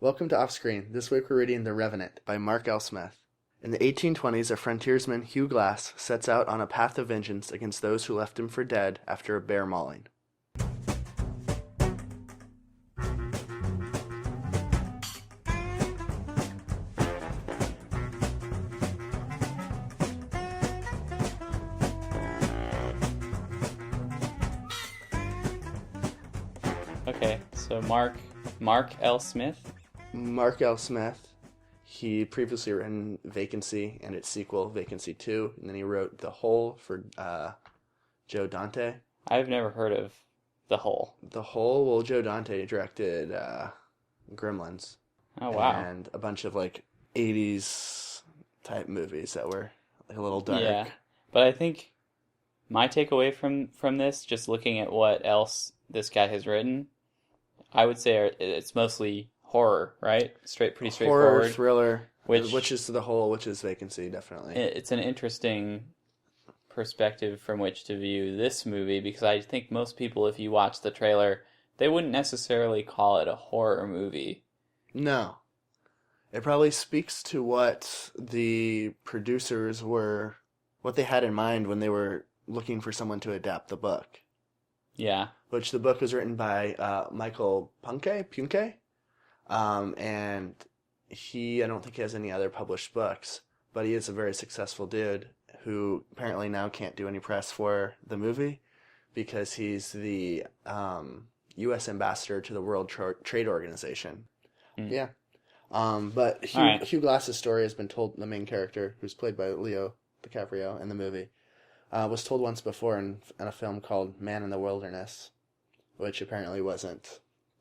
Welcome to Offscreen. This week we're reading The Revenant by Mark L. Smith. In the 1820s, a frontiersman, Hugh Glass, sets out on a path of vengeance against those who left him for dead after a bear mauling. Okay, so Mark L. Smith. Mark L. Smith. He previously written Vacancy and its sequel, Vacancy 2, and then he wrote The Hole for Joe Dante. I've never heard of The Hole. The Hole, well, Joe Dante directed Gremlins. Oh, wow. And a bunch of, 80s type movies that were, a little dark. Yeah, but I think my takeaway from this, just looking at what else this guy has written, I would say it's mostly horror, right? Pretty straightforward. Horror, thriller, which is The Hole, which is Vacancy, definitely. It's an interesting perspective from which to view this movie, because I think most people, if you watch the trailer, they wouldn't necessarily call it a horror movie. No. It probably speaks to what the producers what they had in mind when they were looking for someone to adapt the book. Yeah. Which the book was written by Michael Punke. And I don't think he has any other published books, but he is a very successful dude who apparently now can't do any press for the movie because he's the U.S. ambassador to the World Trade Organization. Mm. Yeah. But Hugh Glass's story has been told, the main character, who's played by Leo DiCaprio in the movie, was told once before in a film called Man in the Wilderness, which apparently wasn't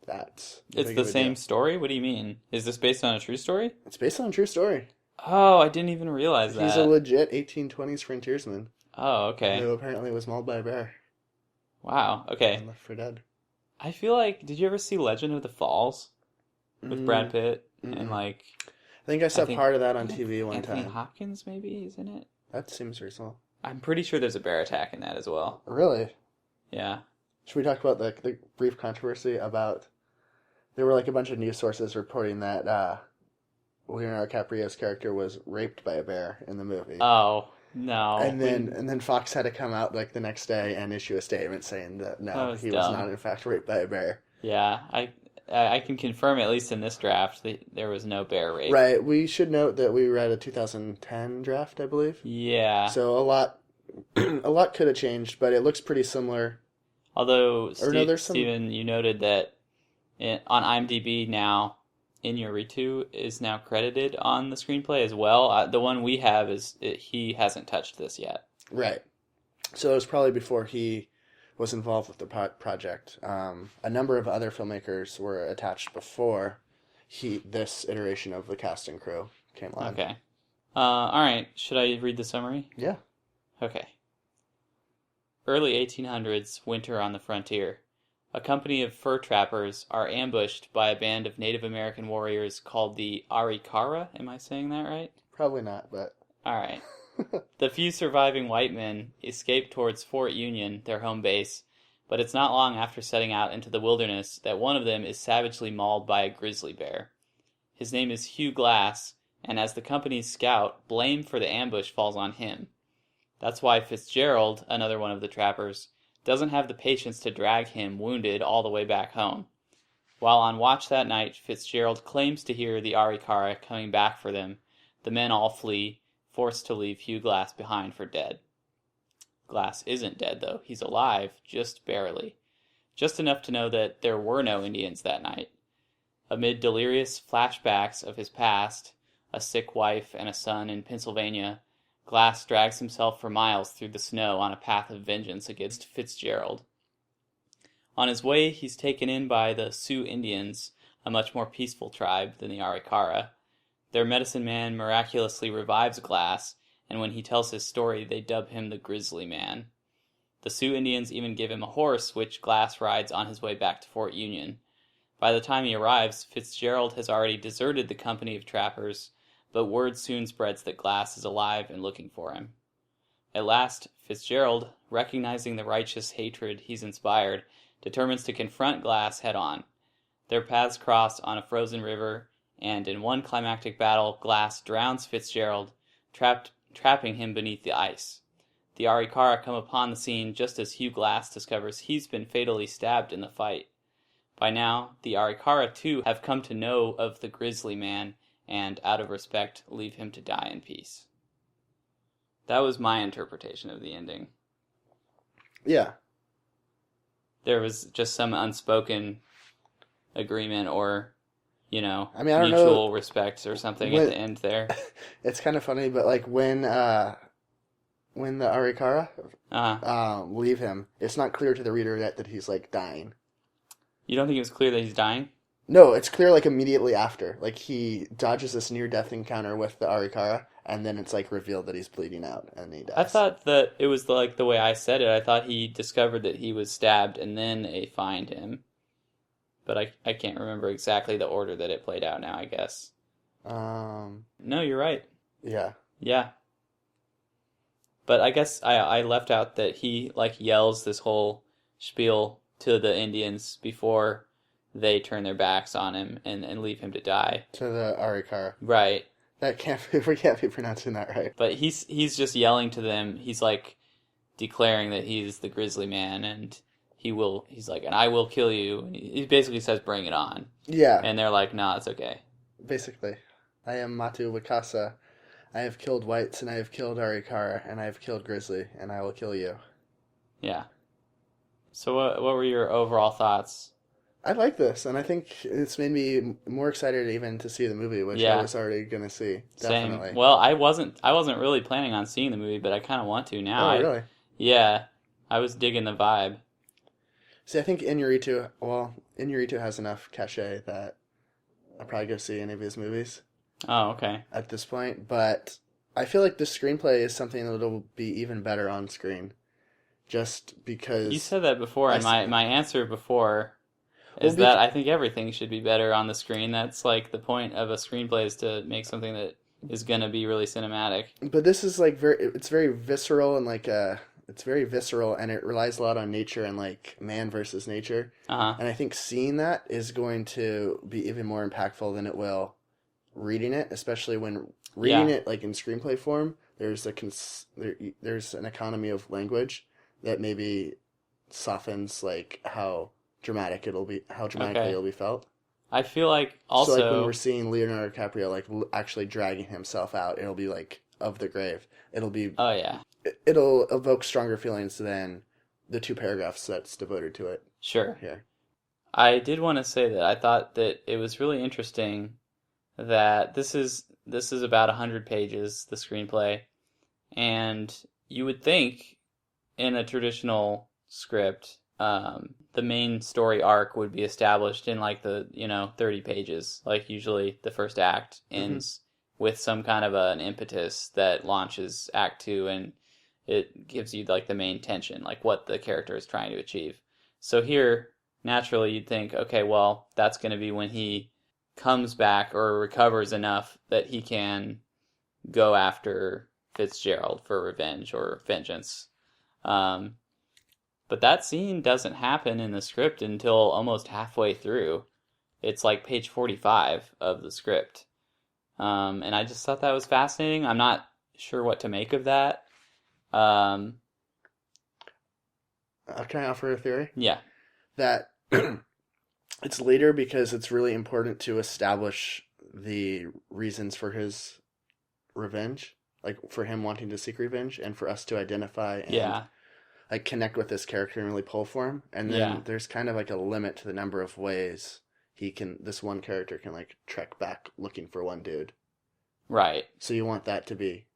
that It's the same story? What do you mean? Is this based on a true story? It's based on a true story. Oh, I didn't even realize that. He's a legit 1820s frontiersman. Oh, okay. Who apparently was mauled by a bear. Wow, okay. And left for dead. I feel like, did you ever see Legend of the Falls? With Brad Pitt? And I think I saw part of that on TV one Anthony time. Hopkins maybe is in it? That seems reasonable. I'm pretty sure there's a bear attack in that as well. Really? Yeah. Should we talk about the brief controversy about... There were a bunch of news sources reporting that Leonardo DiCaprio's character was raped by a bear in the movie. Oh, no. And then Fox had to come out the next day and issue a statement saying that he was not in fact raped by a bear. Yeah, I can confirm, at least in this draft, that there was no bear rape. Right. We should note that we read a 2010 draft, I believe. Yeah. So a lot could have changed, but it looks pretty similar. Although, Steven, you noted that on IMDb now, Inarritu is now credited on the screenplay as well. The one we have he hasn't touched this yet. Right. So it was probably before he was involved with the project. A number of other filmmakers were attached before this iteration of the cast and crew came along. Okay. All right. Should I read the summary? Yeah. Okay. Early 1800s, winter on the frontier. A company of fur trappers are ambushed by a band of Native American warriors called the Arikara. Am I saying that right? Probably not, but... All right. The few surviving white men escape towards Fort Union, their home base, but it's not long after setting out into the wilderness that one of them is savagely mauled by a grizzly bear. His name is Hugh Glass, and as the company's scout, blame for the ambush falls on him. That's why Fitzgerald, another one of the trappers, doesn't have the patience to drag him wounded all the way back home. While on watch that night, Fitzgerald claims to hear the Arikara coming back for them. The men all flee, forced to leave Hugh Glass behind for dead. Glass isn't dead, though. He's alive, just barely. Just enough to know that there were no Indians that night. Amid delirious flashbacks of his past, a sick wife and a son in Pennsylvania, Glass drags himself for miles through the snow on a path of vengeance against Fitzgerald. On his way, he's taken in by the Sioux Indians, a much more peaceful tribe than the Arikara. Their medicine man miraculously revives Glass, and when he tells his story, they dub him the Grizzly Man. The Sioux Indians even give him a horse, which Glass rides on his way back to Fort Union. By the time he arrives, Fitzgerald has already deserted the company of trappers, but word soon spreads that Glass is alive and looking for him. At last, Fitzgerald, recognizing the righteous hatred he's inspired, determines to confront Glass head-on. Their paths cross on a frozen river, and in one climactic battle, Glass drowns Fitzgerald, trapping him beneath the ice. The Arikara come upon the scene just as Hugh Glass discovers he's been fatally stabbed in the fight. By now, the Arikara too have come to know of the Grizzly Man, and out of respect, leave him to die in peace. That was my interpretation of the ending. Yeah. There was just some unspoken agreement or, mutual know, respect or something at the end there. It's kind of funny, but like when the Arikara leave him, it's not clear to the reader yet that he's like dying. You don't think it was clear that he's dying? No, it's clear like immediately after. Like he dodges this near-death encounter with the Arikara, and then it's like revealed that he's bleeding out and he dies. I thought that it was like the way I said it. I thought he discovered that he was stabbed and then they find him. But I can't remember exactly the order that it played out now, I guess. No, you're right. Yeah. Yeah. But I guess I left out that he like yells this whole spiel to the Indians before they turn their backs on him and leave him to die. To the Arikara. Right. We can't be pronouncing that right. But he's just yelling to them. He's like declaring that he's the Grizzly Man and he's like, and I will kill you. And he basically says, bring it on. Yeah. And they're like, no, it's okay. Basically. I am Matu Wakasa. I have killed whites and I have killed Arikara and I have killed Grizzly and I will kill you. Yeah. So what were your overall thoughts? I like this, and I think it's made me more excited even to see the movie, which I was already going to see. Definitely. Same. Well, I wasn't really planning on seeing the movie, but I kind of want to now. Oh, really? Yeah. I was digging the vibe. See, I think Inarritu has enough cachet that I'll probably go see any of his movies. Oh, okay. At this point, but I feel like the screenplay is something that will be even better on screen. Just because... You said that before, and my answer before is that I think everything should be better on the screen. That's like the point of a screenplay is to make something that is going to be really cinematic. But this is like it's very visceral and like it's very visceral, and it relies a lot on nature and like man versus nature. Uh-huh. And I think seeing that is going to be even more impactful than it will reading it, especially when reading it like in screenplay form. There's an economy of language that maybe softens like how dramatically it'll be felt. I feel like also... So like when we're seeing Leonardo DiCaprio like actually dragging himself out, it'll be like of the grave. It'll be... Oh, yeah. It'll evoke stronger feelings than the 2 paragraphs that's devoted to it. Sure. Here. I did want to say that I thought that it was really interesting that this is about 100 pages, the screenplay, and you would think in a traditional script, the main story arc would be established in like the 30 pages. Like usually the first act ends with some kind of an impetus that launches Act 2, and it gives you like the main tension, like what the character is trying to achieve. So here, naturally, you'd think, okay, well, that's going to be when he comes back or recovers enough that he can go after Fitzgerald for revenge or vengeance. But that scene doesn't happen in the script until almost halfway through. It's like page 45 of the script. And I just thought that was fascinating. I'm not sure what to make of that. Can I offer a theory? Yeah. That it's later because it's really important to establish the reasons for his revenge. Like for him wanting to seek revenge and for us to identify and like connect with this character and really pull for him. And then there's kind of like a limit to the number of ways this one character can like trek back looking for one dude. Right. So you want that to be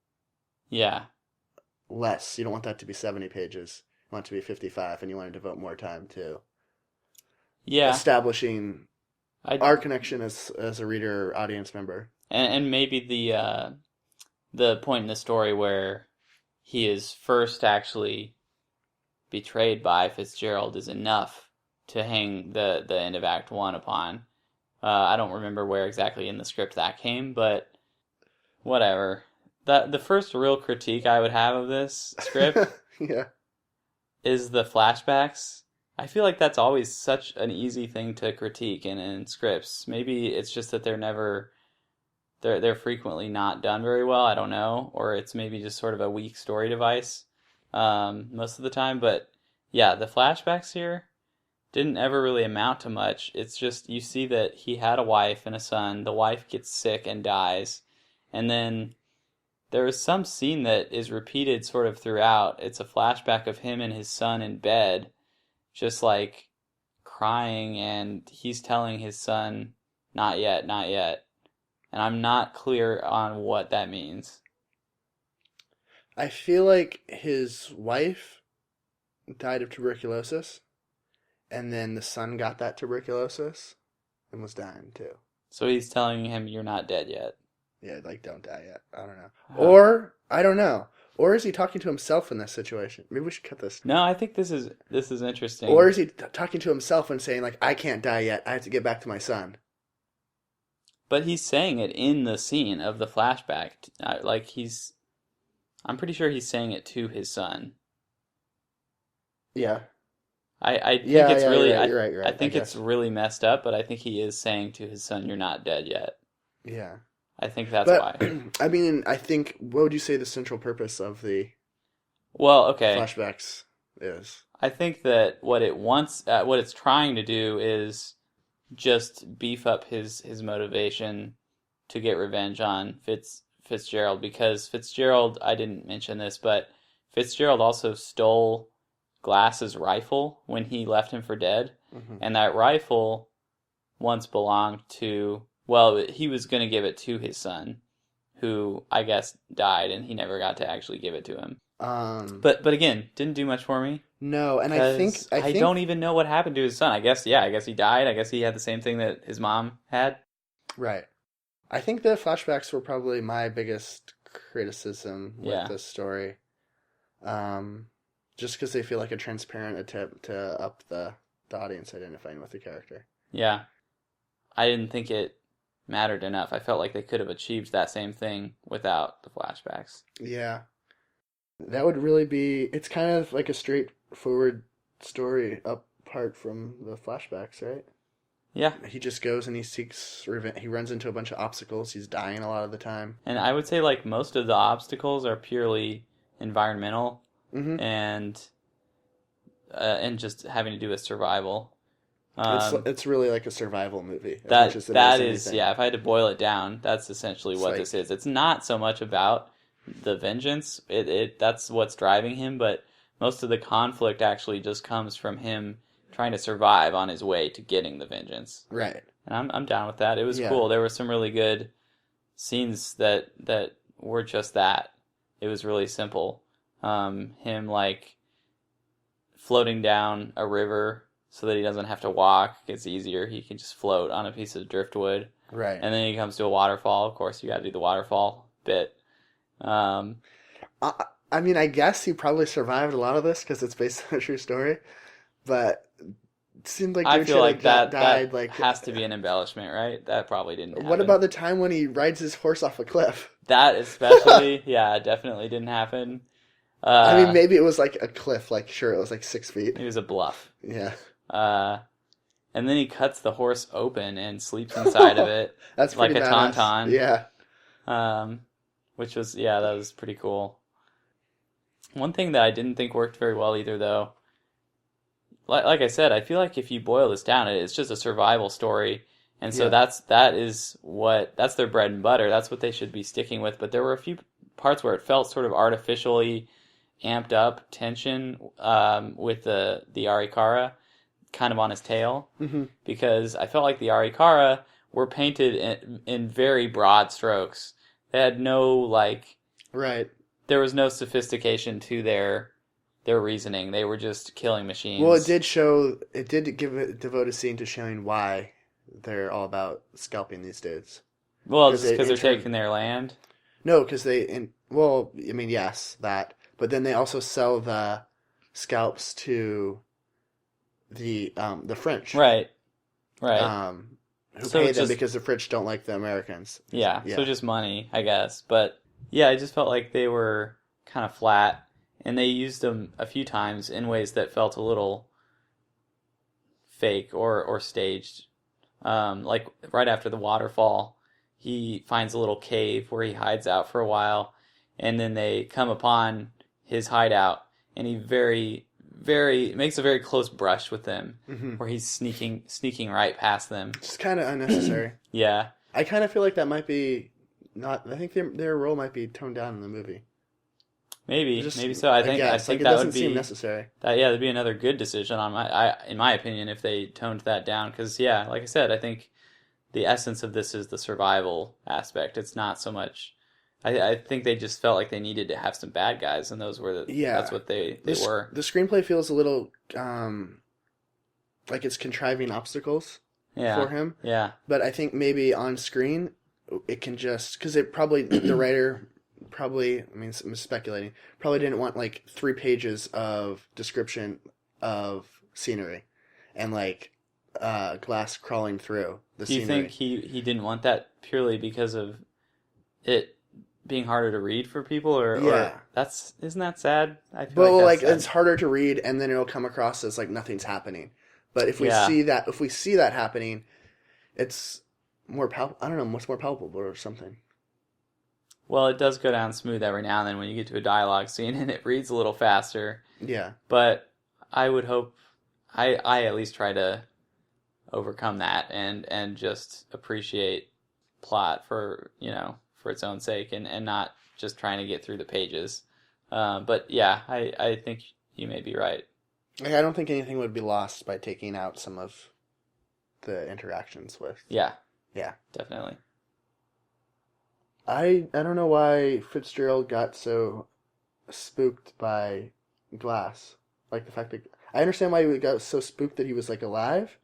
less. You don't want that to be 70 pages. You want it to be 55, and you want to devote more time to establishing our connection as a reader or audience member. And maybe the point in the story where he is first actually betrayed by Fitzgerald is enough to hang the end of Act 1 upon. I don't remember where exactly in the script that came, but whatever. The first real critique I would have of this script is the flashbacks. I feel like that's always such an easy thing to critique in scripts. Maybe it's just that they're never they're frequently not done very well. I don't know, or it's maybe just sort of a weak story device most of the time. But yeah, the flashbacks here didn't ever really amount to much. It's just you see that he had a wife and a son. The wife gets sick and dies, and then there is some scene that is repeated sort of throughout. It's a flashback of him and his son in bed, just like crying, and he's telling his son, "Not yet, not yet." And I'm not clear on what that means. I feel like his wife died of tuberculosis, and then the son got that tuberculosis and was dying too. So he's telling him, "You're not dead yet." Yeah, like, don't die yet. I don't know. Huh. Or, I don't know. Or is he talking to himself in this situation? Maybe we should cut this. No, I think this is interesting. Or is he talking to himself and saying, like, I can't die yet. I have to get back to my son. But he's saying it in the scene of the flashback. Like, I'm pretty sure he's saying it to his son. Yeah. I think it's really... You're right. I think it's really messed up, but I think he is saying to his son, "You're not dead yet." Yeah. I think that's why. I mean, I think, what would you say the central purpose of the flashbacks is? I think that what it's trying to do is just beef up his motivation to get revenge on Fitzgerald, because Fitzgerald, I didn't mention this, but Fitzgerald also stole Glass's rifle when he left him for dead, and that rifle once belonged to, well, he was going to give it to his son, who I guess died, and he never got to actually give it to him. But again, didn't do much for me. No, and I think I don't even know what happened to his son. I guess he died. I guess he had the same thing that his mom had. Right. I think the flashbacks were probably my biggest criticism with this story. Just because they feel like a transparent attempt to up the audience identifying with the character. Yeah. I didn't think it mattered enough. I felt like they could have achieved that same thing without the flashbacks. Yeah. That would really be... It's kind of like a straightforward story apart from the flashbacks, right? Yeah. He just goes and he seeks revenge. He runs into a bunch of obstacles. He's dying a lot of the time. And I would say, like, most of the obstacles are purely environmental and just having to do with survival. It's really like a survival movie. That is, yeah, if I had to boil it down, that's essentially what this is. It's not so much about the vengeance. That's what's driving him, but most of the conflict actually just comes from him trying to survive on his way to getting the vengeance. Right. And I'm down with that. It was cool. There were some really good scenes that were just that. It was really simple. Him, like, floating down a river so that he doesn't have to walk. It's easier. He can just float on a piece of driftwood. Right. And then he comes to a waterfall. Of course, you got to do the waterfall bit. I mean, I guess he probably survived a lot of this because it's based on a true story. But it seemed like I feel like that died. Like, has to be an embellishment, right? That probably didn't happen. What about the time when he rides his horse off a cliff? That especially, yeah, definitely didn't happen. I mean, maybe it was like a cliff. Like, sure, it was like 6 feet. It was a bluff. Yeah. And then he cuts the horse open and sleeps inside of it. That's like a badass. tauntaun. Yeah. Which was, that was pretty cool. One thing that I didn't think worked very well either, though, like I said, I feel like if you boil this down, it's just a survival story. And so that's their bread and butter. That's what they should be sticking with. But there were a few parts where it felt sort of artificially amped up tension with the Arikara kind of on his tail. Because I felt like the Arikara were painted in very broad strokes. They had no, like... Right. There was no sophistication to their reasoning. They were just killing machines. Well, it did devote a scene to showing why they're all about scalping these dudes. Well, just because they're taking their land? No, because yes, that. But then they also sell the scalps to the French. Right. Who pay them because the French don't like the Americans. Yeah, so just money, I guess. But, yeah, I just felt like they were kind of flat. And they used them a few times in ways that felt a little fake or staged. Like right after the waterfall, he finds a little cave where he hides out for a while, and then they come upon his hideout, and he makes a very close brush with them, where he's sneaking right past them. It's kind of unnecessary. Yeah. I kind of feel like that might be not. I think their role might be toned down in the movie. Maybe so. I think that would be. It doesn't seem necessary. That'd be another good decision in my opinion, if they toned that down. Because like I said, I think the essence of this is the survival aspect. It's not so much. I think they just felt like they needed to have some bad guys, and those were that's what they were. The screenplay feels a little like it's contriving obstacles for him. Yeah. But I think maybe on screen it can just because the writer. Probably, I mean, I'm speculating, probably didn't want like 3 pages of description of scenery and like Glass crawling through the scenery. Do you think he didn't want that purely because of it being harder to read for people? Or isn't that sad? I feel like that's sad. It's harder to read and then it'll come across as like nothing's happening. But if we see that happening, it's more I don't know, much more palpable or something. Well, it does go down smooth every now and then when you get to a dialogue scene and it reads a little faster. Yeah. But I would hope I at least try to overcome that and just appreciate plot for its own sake and not just trying to get through the pages. But yeah, I think you may be right. I don't think anything would be lost by taking out some of the interactions with. Yeah. Yeah. Definitely. I don't know why Fitzgerald got so spooked by Glass. Like the fact that I understand why he got so spooked that he was like alive.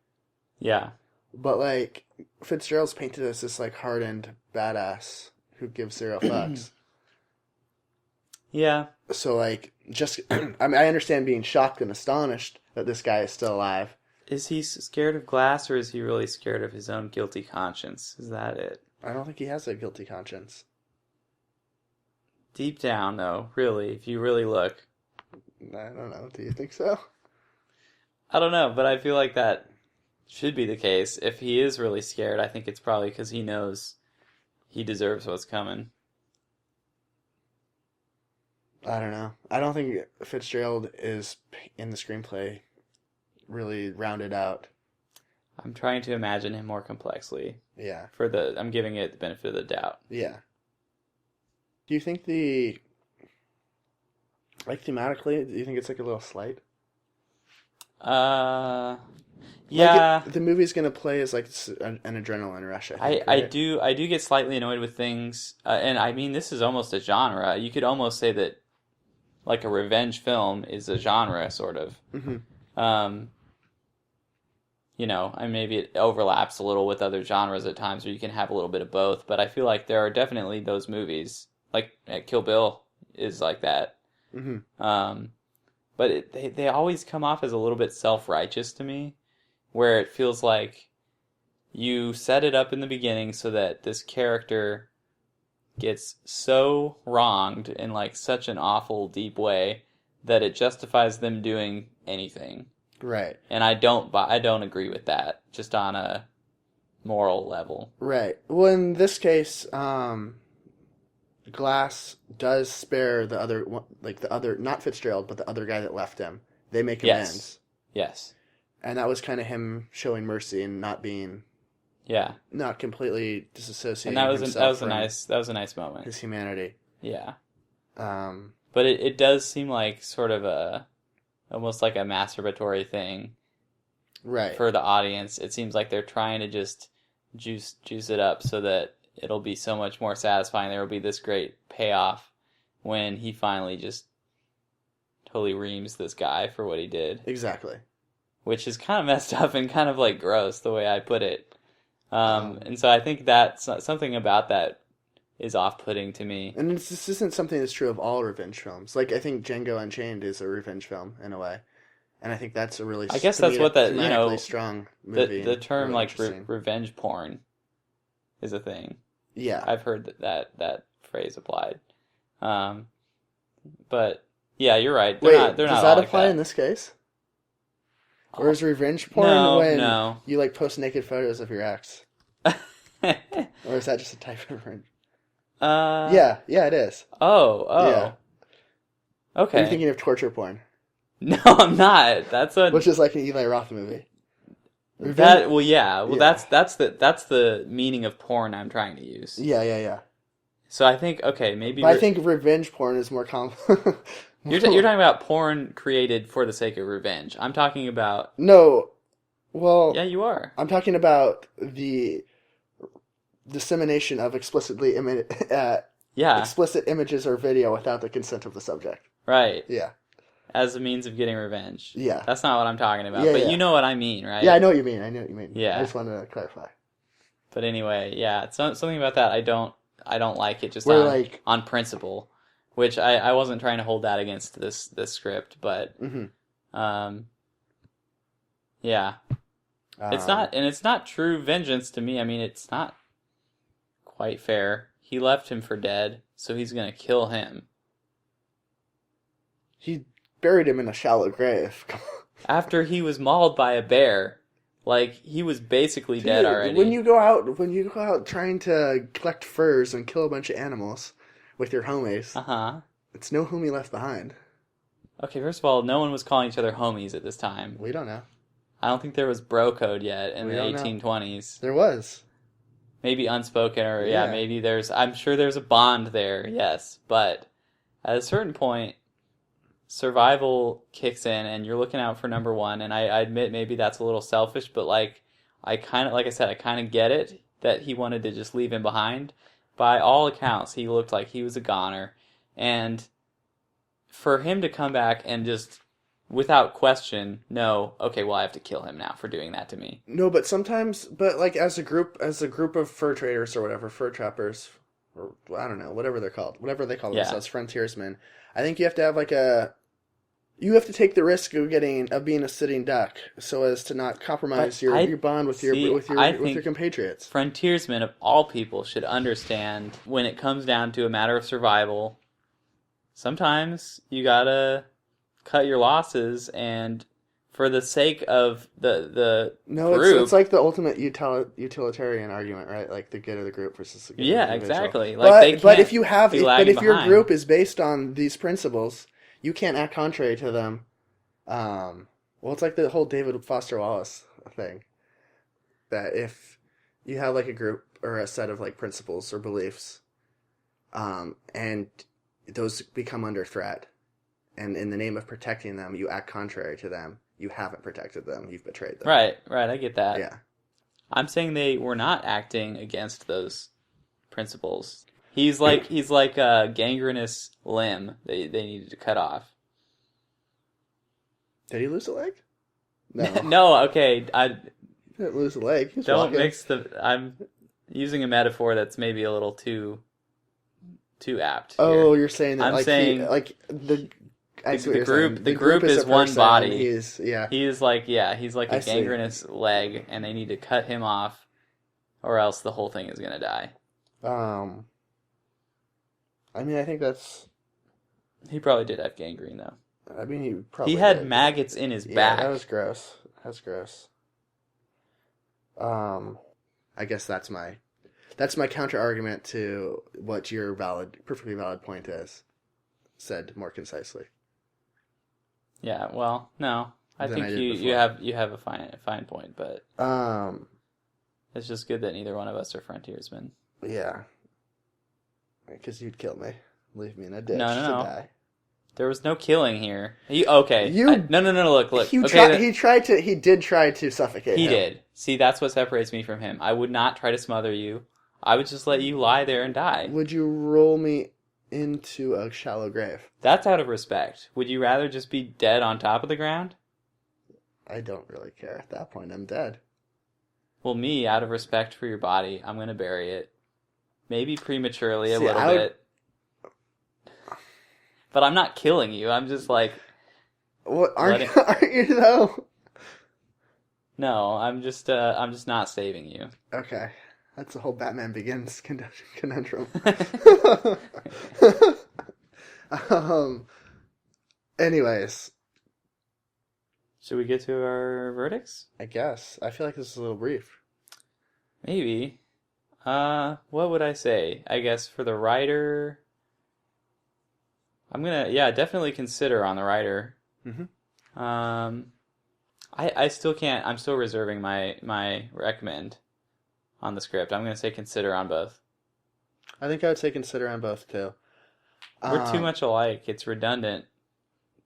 Yeah. But like Fitzgerald's painted as this like hardened badass who gives 0 fucks. Yeah. So like just I mean I understand being shocked and astonished that this guy is still alive. Is he scared of Glass or is he really scared of his own guilty conscience? Is that it? I don't think he has a guilty conscience. Deep down, though, really, if you really look. I don't know. Do you think so? I don't know, but I feel like that should be the case. If he is really scared, I think it's probably because he knows he deserves what's coming. I don't know. I don't think Fitzgerald is, in the screenplay, really rounded out. I'm trying to imagine him more complexly. Yeah. I'm giving it the benefit of the doubt. Yeah. Do you think thematically, do you think it's like a little slight? Yeah. Like the movie's gonna play as like an adrenaline rush. I do get slightly annoyed with things, and I mean this is almost a genre. You could almost say that, like a revenge film is a genre, sort of. Mm-hmm. And maybe it overlaps a little with other genres at times where you can have a little bit of both, but I feel like there are definitely those movies, like Kill Bill is like that. Mm-hmm. But they always come off as a little bit self-righteous to me, where it feels like you set it up in the beginning so that this character gets so wronged in like such an awful, deep way that it justifies them doing anything. Right. And I don't agree with that, just on a moral level. Right. Well, in this case, Glass does spare the other, not Fitzgerald, but the other guy that left him. They make amends. Yes. And that was kind of him showing mercy and not being, not completely disassociating. And that was a nice moment. His humanity. Yeah. But it does seem like sort of almost like a masturbatory thing, right? For the audience, it seems like they're trying to just juice it up so that it'll be so much more satisfying. There will be this great payoff when he finally just totally reams this guy for what he did. Exactly. Which is kind of messed up and kind of like gross the way I put it. And so I think that something about that is off-putting to me. And this isn't something that's true of all revenge films. Like, I think Django Unchained is a revenge film, in a way. And I think that's a really, I guess that's what strong movie. The term, really like, revenge porn is a thing. Yeah. I've heard that phrase applied. But, yeah, you're right. They're not does that apply in this case? Or is revenge porn when you, like, post naked photos of your ex? Or is that just a type of revenge? Uh. Yeah, it is. Oh. Yeah. Okay. Are you thinking of torture porn? No, I'm not. That's a. Which is like an Eli Roth movie. That well, yeah. Well, Yeah. that's the meaning of porn I'm trying to use. Yeah. So I think maybe. But I think revenge porn is more common. You're talking about porn created for the sake of revenge. I'm talking about. No, well. Yeah, you are. I'm talking about the dissemination of explicitly explicit images or video without the consent of the subject. Right. Yeah. As a means of getting revenge. Yeah. That's not what I'm talking about. Yeah, but yeah. you know what I mean, right? Yeah, I know what you mean. Yeah. I just wanted to clarify. But anyway, yeah, something about that I don't like it just on principle, which I wasn't trying to hold that against this script, but yeah. It's not true vengeance to me. I mean, it's not quite fair. He left him for dead, so he's going to kill him. He buried him in a shallow grave. After he was mauled by a bear. Like, he was basically dead already. When you go out trying to collect furs and kill a bunch of animals with your homies, it's no homie left behind. Okay, first of all, no one was calling each other homies at this time. We don't know. I don't think there was bro code yet in the 1820s. There was. Maybe unspoken, or maybe I'm sure there's a bond there, yes. But at a certain point, survival kicks in and you're looking out for number one, and I admit maybe that's a little selfish, but I kind of get it that he wanted to just leave him behind. By all accounts, he looked like he was a goner, and for him to come back and just without question, no, okay, well I have to kill him now for doing that to me. No, but sometimes, like as a group of fur traders or whatever, fur trappers, or I don't know, whatever they call themselves, frontiersmen. I think you have to have you have to take the risk of being a sitting duck, so as to not compromise your bond with your compatriots. Frontiersmen of all people should understand when it comes down to a matter of survival. Sometimes you gotta cut your losses, and for the sake of the group, it's like the ultimate utilitarian argument, right? Like the good of the group versus the good of the individual. Exactly. But if your group is based on these principles, you can't act contrary to them. Well, it's like the whole David Foster Wallace thing. That if you have like a group or a set of like principles or beliefs, and those become under threat, and in the name of protecting them, you act contrary to them, you haven't protected them, you've betrayed them. Right, I get that. Yeah. I'm saying they were not acting against those principles. He's like a gangrenous limb they needed to cut off. Did he lose a leg? No. No, okay. He didn't lose a leg. He's don't walking. I'm using a metaphor that's maybe a little too apt. Oh, here. you're saying that the group is one body. He's like a gangrenous leg, and they need to cut him off, or else the whole thing is gonna die. I mean, I think that's. He probably did have gangrene, though. I mean, he had maggots in his back. That was gross. That's gross. I guess that's my counter argument to what your perfectly valid point is. Said more concisely. Yeah. Well, no, I think you have a fine point, but it's just good that neither one of us are frontiersmen. Yeah. Because you'd kill me, leave me in a ditch to die. There was no killing here. No. Look. He did try to suffocate him. He did. See, that's what separates me from him. I would not try to smother you. I would just let you lie there and die. Would you roll me into a shallow grave? That's out of respect. Would you rather just be dead on top of the ground? I don't really care. At that point, I'm dead. Well, me, out of respect for your body, I'm going to bury it. Maybe prematurely a little bit. But I'm not killing you. I'm just like... What, aren't you though? No, I'm just not saving you. Okay. That's the whole Batman Begins conundrum. Anyways. Should we get to our verdicts? I guess. I feel like this is a little brief. Maybe. What would I say? I guess for the writer, I'm gonna, definitely consider on the writer. Mm-hmm. I still can't, I'm still reserving my recommend on the script. I'm gonna say consider on both. I think I would say consider on both, too. We're too much alike. It's redundant.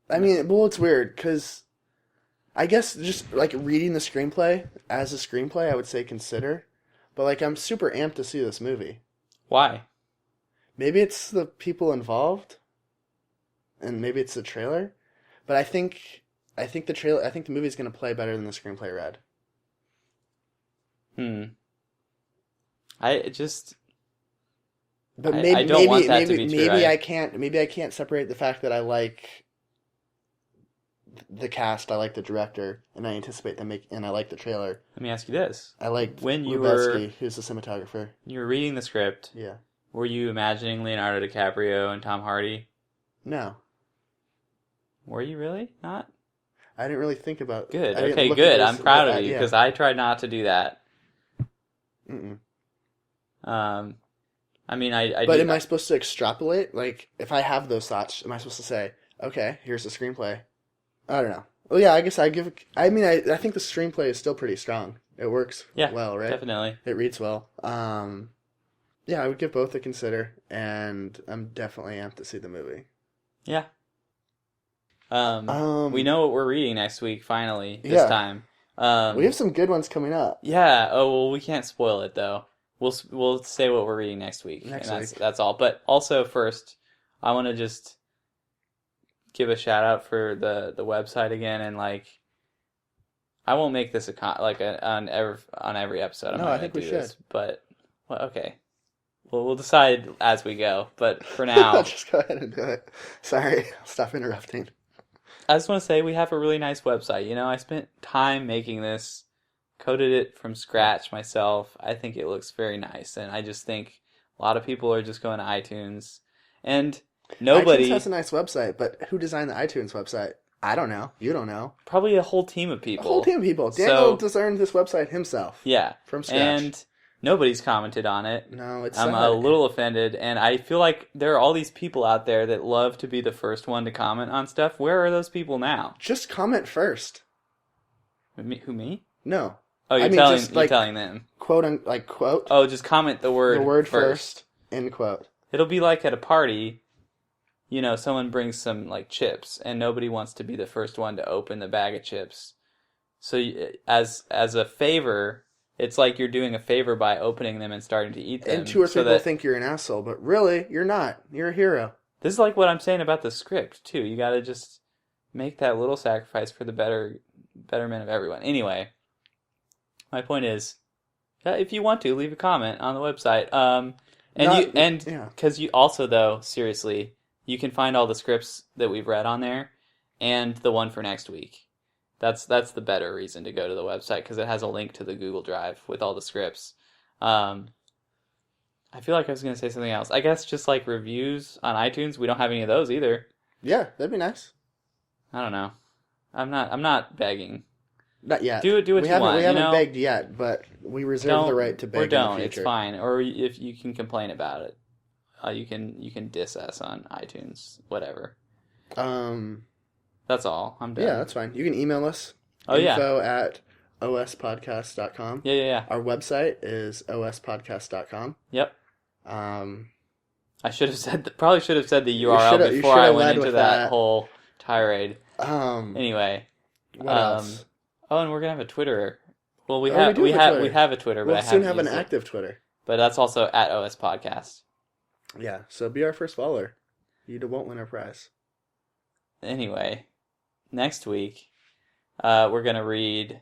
I mean, well, it's weird, because I guess just, like, reading the screenplay as a screenplay, I would say consider. But, like, I'm super amped to see this movie. Why? Maybe it's the people involved, and maybe it's the trailer. But I think the movie's going to play better than the screenplay read. But maybe, I don't want that to be true. Maybe I can't separate the fact that I like the cast, I like the director, and I anticipate and I like the trailer. Let me ask you this. I like when Lubezki, who's the cinematographer. You were reading the script. Yeah. Were you imagining Leonardo DiCaprio and Tom Hardy? No. Were you really? Not? I didn't really think about... Good. Okay, good. I'm proud of you, because I tried not to do that. Mm-mm. I mean, I But am I supposed to extrapolate? Like, if I have those thoughts, am I supposed to say, okay, here's the screenplay? I don't know. Well, yeah, I guess I think the screenplay is still pretty strong. It works well, right? Definitely. It reads well. Yeah, I would give both a consider, and I'm definitely amped to see the movie. Yeah. We know what we're reading next week, finally, this time. We have some good ones coming up. Yeah, well, we can't spoil it, though. We'll say what we're reading next week. That's all. But also, first, I want to just give a shout out for the website again, and like, I won't make this on every episode. I think we should. This, but well, okay, we'll decide as we go. But for now, just go ahead and do it. Sorry, I'll stop interrupting. I just want to say we have a really nice website. You know, I spent time making this. Coded it from scratch myself. I think it looks very nice, and I just think a lot of people are just going to iTunes, and nobody... iTunes has a nice website, but who designed the iTunes website? I don't know. You don't know. Probably a whole team of people. Daniel designed this website himself. Yeah. From scratch. And nobody's commented on it. No, it's I'm sad. a little offended, and I feel like there are all these people out there that love to be the first one to comment on stuff. Where are those people now? Just comment first. Who, me? No. Oh, you're telling them. Quote. Oh, just comment the word. The word first. End quote. It'll be like at a party, you know, someone brings some like chips, and nobody wants to be the first one to open the bag of chips. So as a favor, it's like you're doing a favor by opening them and starting to eat them. And two or three people think you're an asshole, but really, you're not. You're a hero. This is like what I'm saying about the script too. You got to just make that little sacrifice for the betterment of everyone. Anyway. My point is, if you want to, leave a comment on the website. Because you also, though, seriously, you can find all the scripts that we've read on there, and the one for next week. That's the better reason to go to the website, because it has a link to the Google Drive with all the scripts. I feel like I was going to say something else. I guess just like reviews on iTunes, we don't have any of those either. Yeah, that'd be nice. I don't know. I'm not begging. Not yet. Do what you want. We haven't begged yet, but we reserve the right to beg. Or don't. In the future. It's fine. Or if you can complain about it, you can diss us on iTunes. Whatever. That's all. I'm done. Yeah, that's fine. You can email us. info@ospodcast.com. Yeah. Our website is ospodcast.com. Yep. I should have probably should have said the URL before I went into that whole tirade. Anyway. What else? Oh, and we're gonna have a Twitter. Well, we have a Twitter, but we'll soon have an active Twitter. But that's also at OS Podcast. Yeah, so be our first follower. You won't win our prize. Anyway, next week, we're gonna read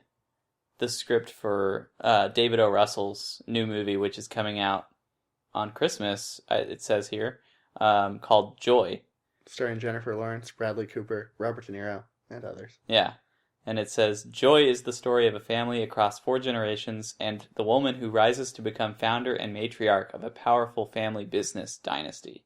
the script for David O. Russell's new movie, which is coming out on Christmas. It says here, called Joy, starring Jennifer Lawrence, Bradley Cooper, Robert De Niro, and others. Yeah. And it says, Joy is the story of a family across 4 generations and the woman who rises to become founder and matriarch of a powerful family business dynasty.